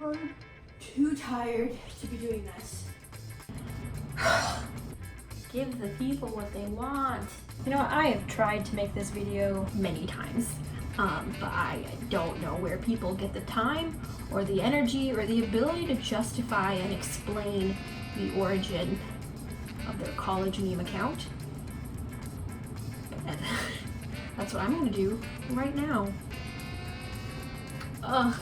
I'm too tired to be doing this. Give the people what they want. You know, I have tried to make this video many times, but I don't know where people get the time or the energy or the ability to justify and explain the origin of their college meme account. And that's what I'm gonna do right now. Ugh.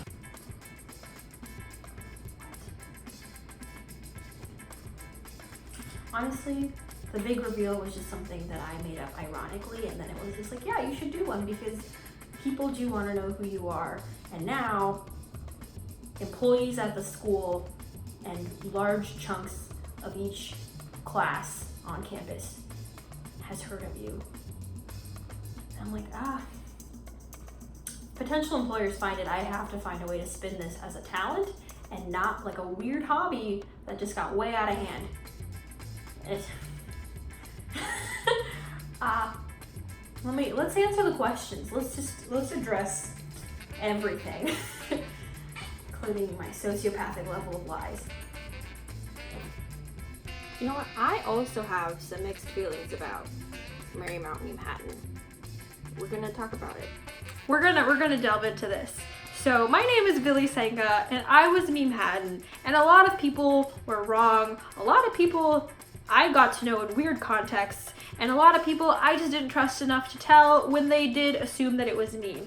Honestly, the big reveal was just something that I made up ironically, and then it was just like, yeah, you should do one because people do want to know who you are. And now, employees at the school and large chunks of each class on campus has heard of you. And I'm like, potential employers find it, I have to find a way to spin this as a talent and not like a weird hobby that just got way out of hand. Let's answer the questions. Let's address everything, including my sociopathic level of lies. You know what? I also have some mixed feelings about Marymount Memehattan. We're gonna talk about it. We're gonna delve into this. So my name is Billie Senga, and I was Memehattan, and a lot of people were wrong. A lot of people I got to know in weird contexts, and a lot of people I just didn't trust enough to tell when they did assume that it was me.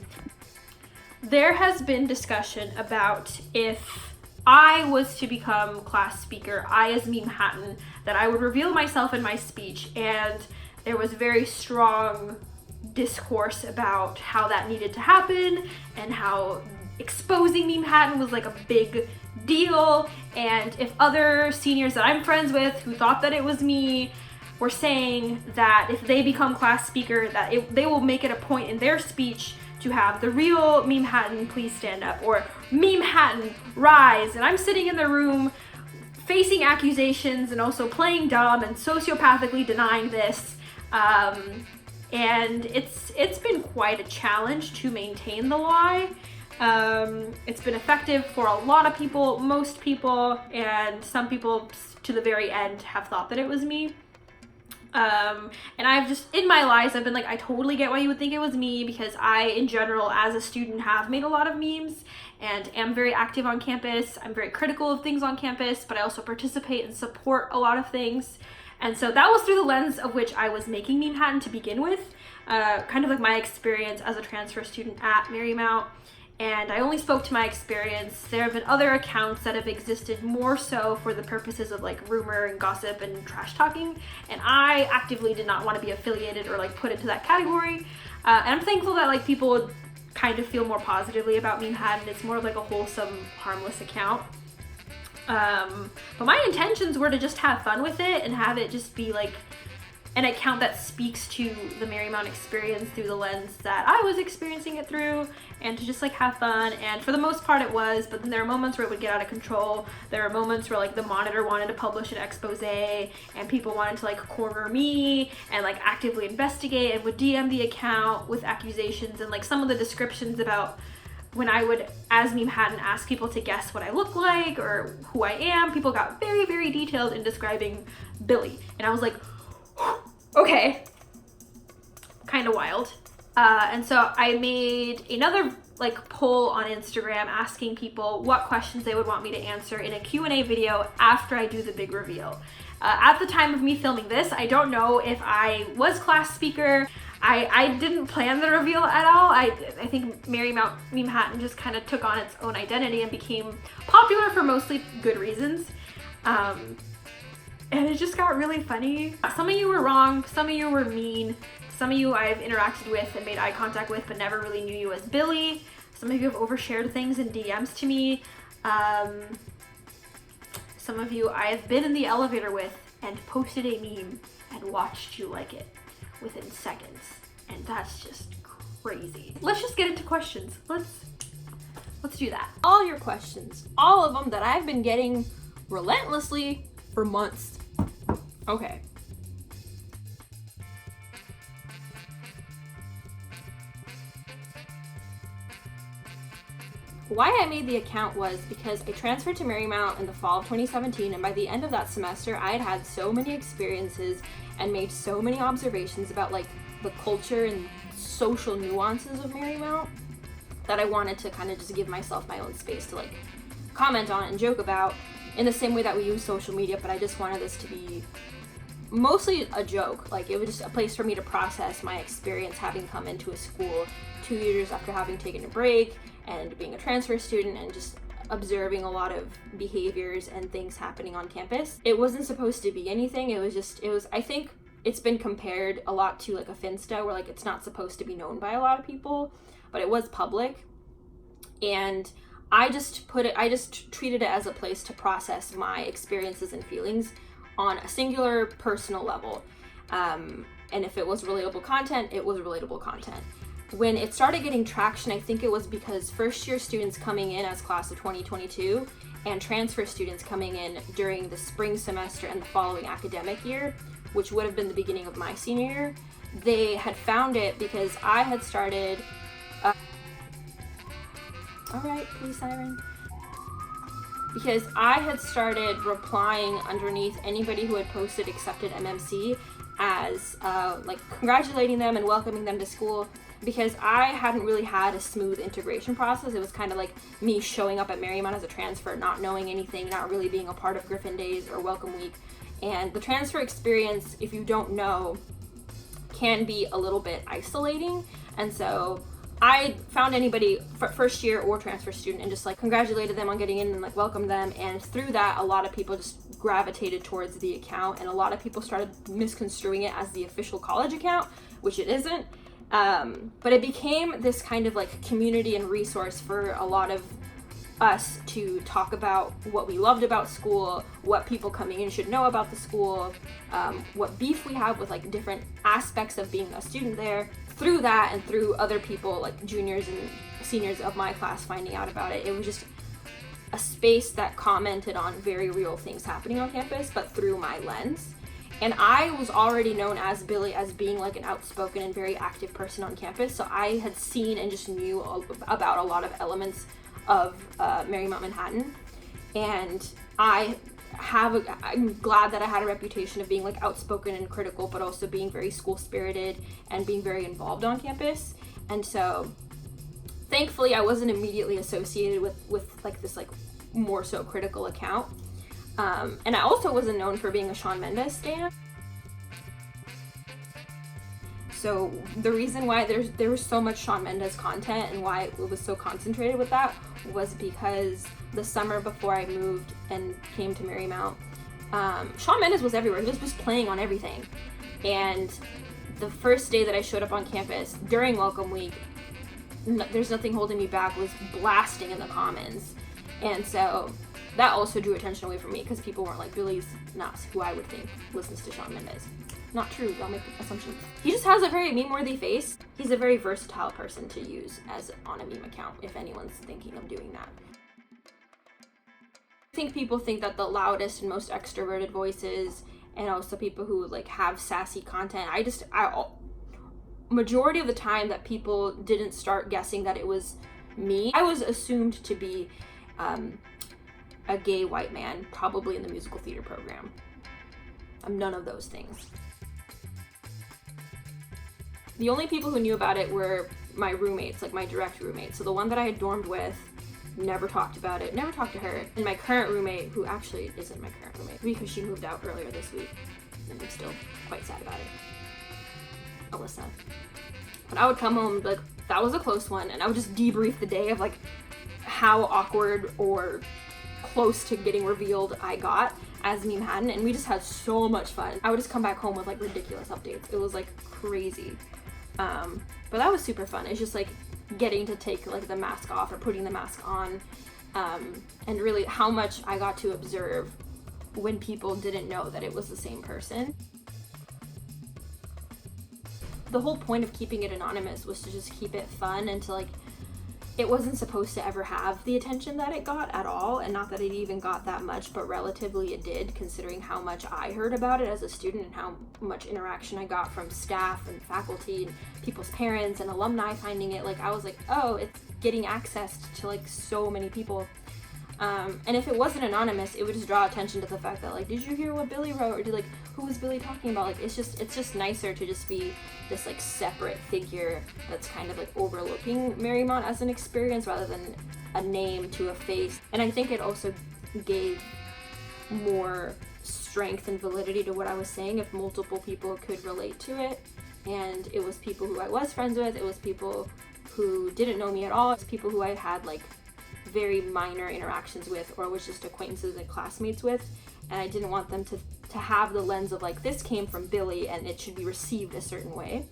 There has been discussion about if I was to become class speaker, I as Memehattan, that I would reveal myself in my speech, and there was very strong discourse about how that needed to happen and how exposing Memehattan was like a big deal, and if other seniors that I'm friends with who thought that it was me were saying that if they become class speaker that they will make it a point in their speech to have the real Memehattan please stand up or Memehattan rise, and I'm sitting in the room facing accusations and also playing dumb and sociopathically denying this, and it's been quite a challenge to maintain the lie. It's been effective for a lot of people, most people, and some people to the very end have thought that it was me. And I've just, in my lies, I've been like, I totally get why you would think it was me, because I, in general, as a student, have made a lot of memes and am very active on campus. I'm very critical of things on campus, but I also participate and support a lot of things. And so that was through the lens of which I was making Memehattan to begin with, kind of like my experience as a transfer student at Marymount. And I only spoke to my experience. There have been other accounts that have existed more so for the purposes of like rumor and gossip and trash talking, and I actively did not want to be affiliated or like put into that category. And I'm thankful that like people would kind of feel more positively about Memehattan. It's more like a wholesome, harmless account. But my intentions were to just have fun with it and have it just be like an account that speaks to the Marymount experience through the lens that I was experiencing it through, and to just like have fun. And for the most part it was, but then there are moments where it would get out of control. There are moments where like the Monitor wanted to publish an expose and people wanted to like corner me and like actively investigate and would DM the account with accusations, and like some of the descriptions about when I would, as Memehattan, ask people to guess what I look like or who I am, people got very, very detailed in describing Billie. And I was like, okay, kind of wild. And so I made another like poll on Instagram asking people what questions they would want me to answer in a Q&A video after I do the big reveal. At the time of me filming this, I don't know if I was class speaker. I didn't plan the reveal at all. I think Marymount Memehattan just kind of took on its own identity and became popular for mostly good reasons. And it just got really funny. Some of you were wrong, some of you were mean, some of you I've interacted with and made eye contact with but never really knew you as Billie. Some of you have overshared things in DMs to me. Some of you I have been in the elevator with and posted a meme and watched you like it within seconds. And that's just crazy. Let's just get into questions. Let's do that. All your questions, all of them that I've been getting relentlessly for months. Okay. Why I made the account was because I transferred to Marymount in the fall of 2017, and by the end of that semester, I had had so many experiences and made so many observations about like the culture and social nuances of Marymount that I wanted to kind of just give myself my own space to like comment on and joke about in the same way that we use social media, but I just wanted this to be mostly a joke. Like, it was just a place for me to process my experience having come into a school 2 years after having taken a break and being a transfer student and just observing a lot of behaviors and things happening on campus. It wasn't supposed to be anything. I think it's been compared a lot to like a Finsta, where like it's not supposed to be known by a lot of people, but it was public. And I just treated it as a place to process my experiences and feelings on a singular personal level. And if it was relatable content, it was relatable content. When it started getting traction, I think it was because first year students coming in as class of 2022 and transfer students coming in during the spring semester and the following academic year, which would have been the beginning of my senior year, they had found it because I had started all right, please, siren. Because I had started replying underneath anybody who had posted accepted MMC as like congratulating them and welcoming them to school, because I hadn't really had a smooth integration process. It was kind of like me showing up at Marymount as a transfer, not knowing anything, not really being a part of Griffin Days or Welcome Week. And the transfer experience, if you don't know, can be a little bit isolating. And so I found anybody first year or transfer student and just like congratulated them on getting in and like welcomed them. And through that, a lot of people just gravitated towards the account, and a lot of people started misconstruing it as the official college account, which it isn't. But it became this kind of like community and resource for a lot of us to talk about what we loved about school, what people coming in should know about the school, what beef we have with like different aspects of being a student there. Through that and through other people like juniors and seniors of my class finding out about it, it was just a space that commented on very real things happening on campus, but through my lens. And I was already known as Billie as being like an outspoken and very active person on campus, so I had seen and just knew about a lot of elements of Marymount Manhattan. And I'm glad that I had a reputation of being like outspoken and critical, but also being very school spirited and being very involved on campus. And so thankfully I wasn't immediately associated with like this like more so critical account. And I also wasn't known for being a Shawn Mendes stan. So the reason why there was so much Shawn Mendes content and why it was so concentrated with that was because the summer before I moved and came to Marymount, Shawn Mendes was everywhere. He was just playing on everything. And the first day that I showed up on campus during Welcome Week, There's Nothing Holding Me Back was blasting in the Commons. And so that also drew attention away from me because people weren't like, Billie's not who I would think listens to Shawn Mendes. Not true, don't make assumptions. He just has a very meme-worthy face. He's a very versatile person to use as on a meme account if anyone's thinking of doing that. I think people think that the loudest and most extroverted voices and also people who like have sassy content, majority of the time that people didn't start guessing that it was me, I was assumed to be a gay white man, probably in the musical theater program. I'm none of those things. The only people who knew about it were my roommates, like my direct roommates. So the one that I had dormed with, never talked about it, never talked to her. And my current roommate, who actually isn't my current roommate because she moved out earlier this week, and I'm still quite sad about it, Alyssa. But I would come home, like, that was a close one, and I would just debrief the day of like how awkward or close to getting revealed I got as memehattan, and we just had so much fun. I would just come back home with like ridiculous updates. It was like crazy. But that was super fun. It's just like getting to take like the mask off or putting the mask on, and really how much I got to observe when people didn't know that it was the same person. The whole point of keeping it anonymous was to just keep it fun and to like, it wasn't supposed to ever have the attention that it got at all, and not that it even got that much, but relatively it did, considering how much I heard about it as a student and how much interaction I got from staff and faculty and people's parents and alumni finding it. Like, I was like, oh, it's getting access to like so many people. And if it wasn't anonymous, it would just draw attention to the fact that, like, did you hear what Billie wrote? Or who was Billie talking about? Like, it's just nicer to just be this, like, separate figure that's kind of, like, overlooking Marymount as an experience rather than a name to a face. And I think it also gave more strength and validity to what I was saying if multiple people could relate to it. And it was people who I was friends with, it was people who didn't know me at all, it was people who I had, like, very minor interactions with or was just acquaintances and classmates with, and I didn't want them to have the lens of like, this came from Billie and it should be received a certain way.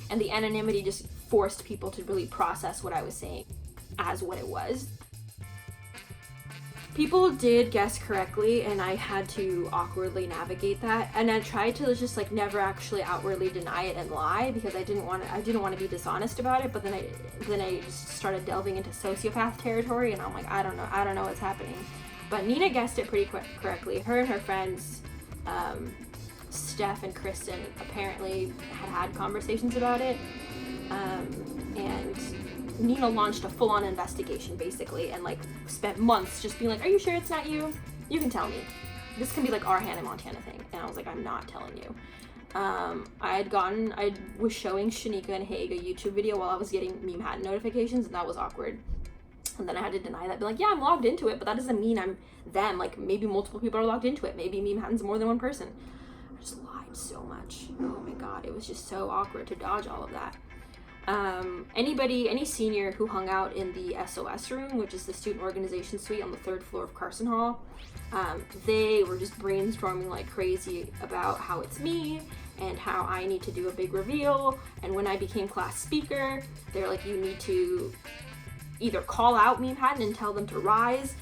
And the anonymity just forced people to really process what I was saying as what it was. People did guess correctly, and I had to awkwardly navigate that, and I tried to just like never actually outwardly deny it and lie because I didn't want to be dishonest about it. But then I just started delving into sociopath territory, and I'm like, I don't know what's happening. But Nina guessed it pretty correctly. Her and her friends, Steph and Kristen, apparently had conversations about it, and Nina launched a full-on investigation basically and like spent months just being like, are you sure it's not you? You can tell me. This can be like our Hannah Montana thing. And I was like, I'm not telling you. I was showing Shanika and Haig a YouTube video while I was getting memehattan notifications, and that was awkward. And then I had to deny that, be like, yeah, I'm logged into it, but that doesn't mean I'm them. Like, maybe multiple people are logged into it. Maybe memehattan's more than one person. I just lied so much. Oh my god, it was just so awkward to dodge all of that. Any senior who hung out in the SOS room, which is the student organization suite on the 3rd floor of Carson Hall, they were just brainstorming like crazy about how it's me and how I need to do a big reveal. And when I became class speaker, they're like, you need to either call out memehattan and tell them to rise,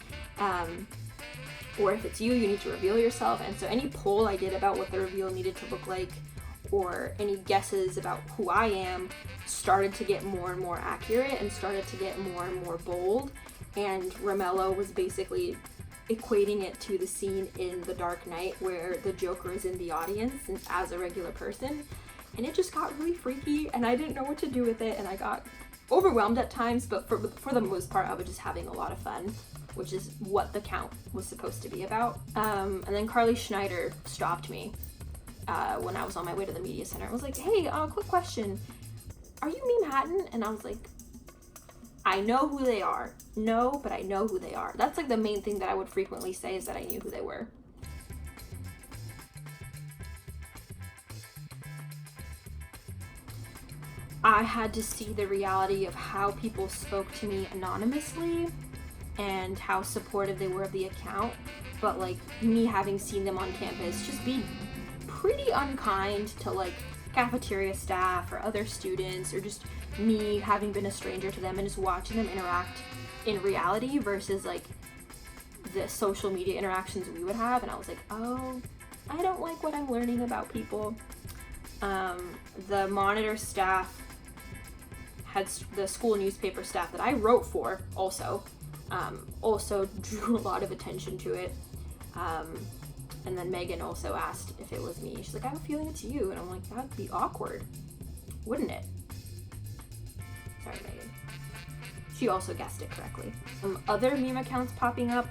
or if it's you need to reveal yourself. And so any poll I did about what the reveal needed to look like, or any guesses about who I am, started to get more and more accurate and started to get more and more bold. And Romello was basically equating it to the scene in The Dark Knight where the Joker is in the audience and as a regular person. And it just got really freaky, and I didn't know what to do with it, and I got overwhelmed at times, but for the most part I was just having a lot of fun, which is what the count was supposed to be about. And then Carly Schneider stopped me when I was on my way to the media center. I was like, hey, quick question. Are you memehattan? And I was like, I know who they are. No, but I know who they are. That's like the main thing that I would frequently say, is that I knew who they were. I had to see the reality of how people spoke to me anonymously and how supportive they were of the account, but like me having seen them on campus just be pretty unkind to like cafeteria staff or other students, or just me having been a stranger to them and just watching them interact in reality versus like the social media interactions we would have. And I was like, oh, I don't like what I'm learning about people. The monitor staff had the school newspaper staff that I wrote for also drew a lot of attention to it. And then Megan also asked if it was me. She's like, I have a feeling it's you. And I'm like, that'd be awkward, wouldn't it? Sorry, Megan. She also guessed it correctly. Other meme accounts popping up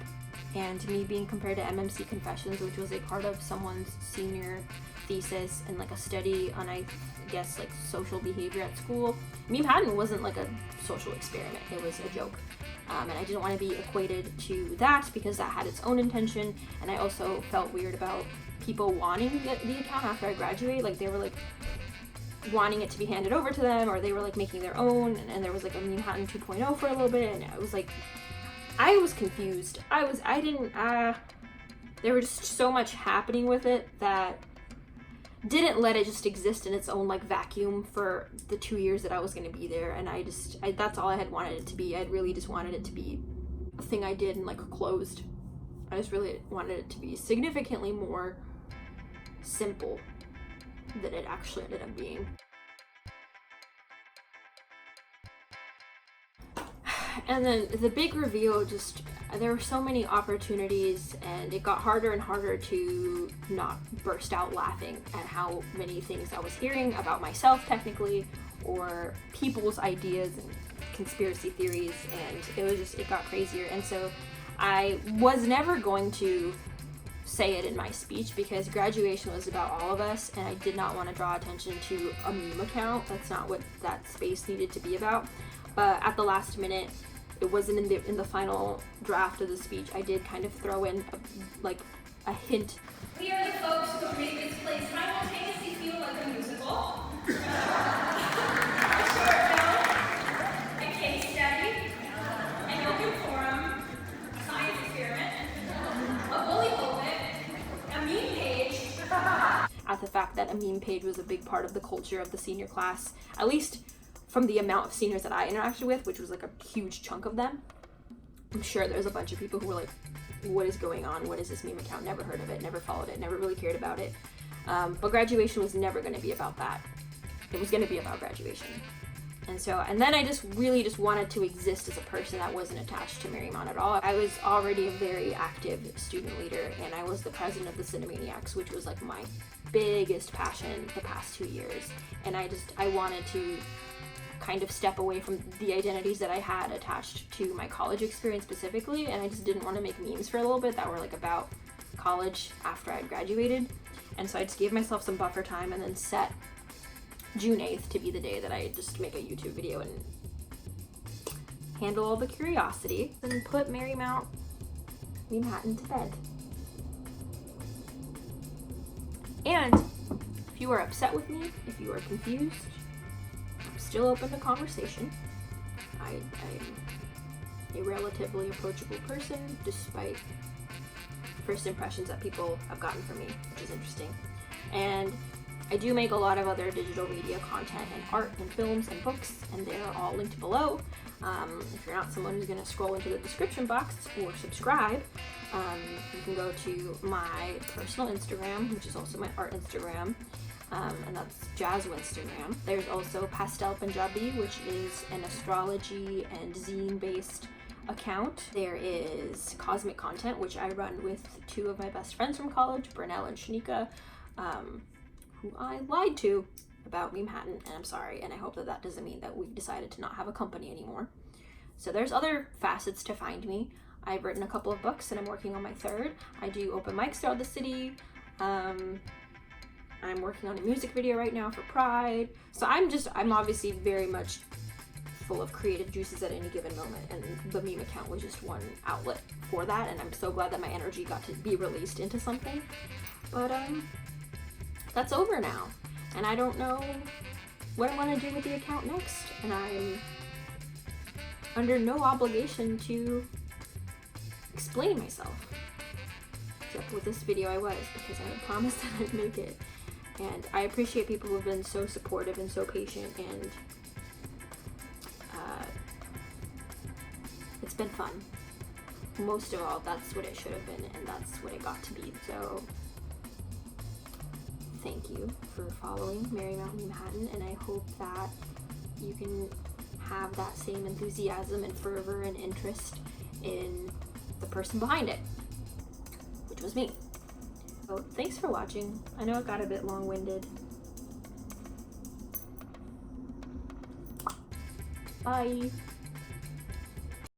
and me being compared to MMC Confessions, which was a part of someone's senior thesis and like a study on, I guess, like social behavior at school. Memehattan wasn't like a social experiment, it was a joke. And I didn't want to be equated to that because that had its own intention. And I also felt weird about people wanting the account after I graduated. Like, they were like wanting it to be handed over to them, or they were like making their own, and there was like a memehattan 2.0 for a little bit, and I was like, I was confused. There was just so much happening with it that didn't let it just exist in its own like vacuum for the 2 years that I was going to be there. And that's all I had wanted it to be. I'd really just wanted it to be a thing I did and like closed. I just really wanted it to be significantly more simple than it actually ended up being. And then the big reveal, just there were so many opportunities, and it got harder and harder to not burst out laughing at how many things I was hearing about myself technically, or people's ideas and conspiracy theories, and it got crazier. And so I was never going to say it in my speech because graduation was about all of us, and I did not want to draw attention to a meme account. That's not what that space needed to be about. But at the last minute, it wasn't in the final draft of the speech, I did kind of throw in a hint. We are the folks who made this place simultaneously feel like a musical. A short film, a case study, an open forum, a science experiment, a bully pulpit, a meme page. At the fact that a meme page was a big part of the culture of the senior class, at least from the amount of seniors that I interacted with, which was like a huge chunk of them. I'm sure there's a bunch of people who were like, what is going on? What is this meme account? Never heard of it, never followed it, never really cared about it. But graduation was never going to be about that. It was going to be about graduation. And then I just really wanted to exist as a person that wasn't attached to Marymount at all. I was already a very active student leader, and I was the president of the Cinemaniacs, which was like my biggest passion the past 2 years. And I wanted to kind of step away from the identities that I had attached to my college experience specifically, and I just didn't want to make memes for a little bit that were like about college after I'd graduated. And so I just gave myself some buffer time and then set June 8th to be the day that I just make a YouTube video and handle all the curiosity and put Memehattan to bed. And if you are upset with me, if you are confused, I'm still open to conversation. I'm a relatively approachable person, despite first impressions that people have gotten from me, which is interesting. And I do make a lot of other digital media content and art and films and books, and they are all linked below. If you're not someone who's going to scroll into the description box or subscribe, you can go to my personal Instagram, which is also my art Instagram, and that's Jazz Instagram. There's also Pastel Punjabi, which is an astrology and zine based account. There is Cosmic Content, which I run with two of my best friends from college, Brunel and Shanika, who I lied to about Memehattan, and I'm sorry, and I hope that doesn't mean that we've decided to not have a company anymore. So there's other facets to find me. I've written a couple of books and I'm working on my third. I do open mics throughout the city. I'm working on a music video right now for Pride. So I'm obviously very much full of creative juices at any given moment, and the meme account was just one outlet for that, and I'm so glad that my energy got to be released into something. But that's over now, and I don't know what I want to do with the account next, and I'm under no obligation to explain myself. Except with this video I was, because I had promised that I'd make it. And I appreciate people who have been so supportive and so patient, and it's been fun. Most of all, that's what it should have been, and that's what it got to be. So thank you for following Marymount Memehattan, and I hope that you can have that same enthusiasm and fervor and interest in the person behind it, which was me. So thanks for watching. I know it got a bit long-winded. Bye.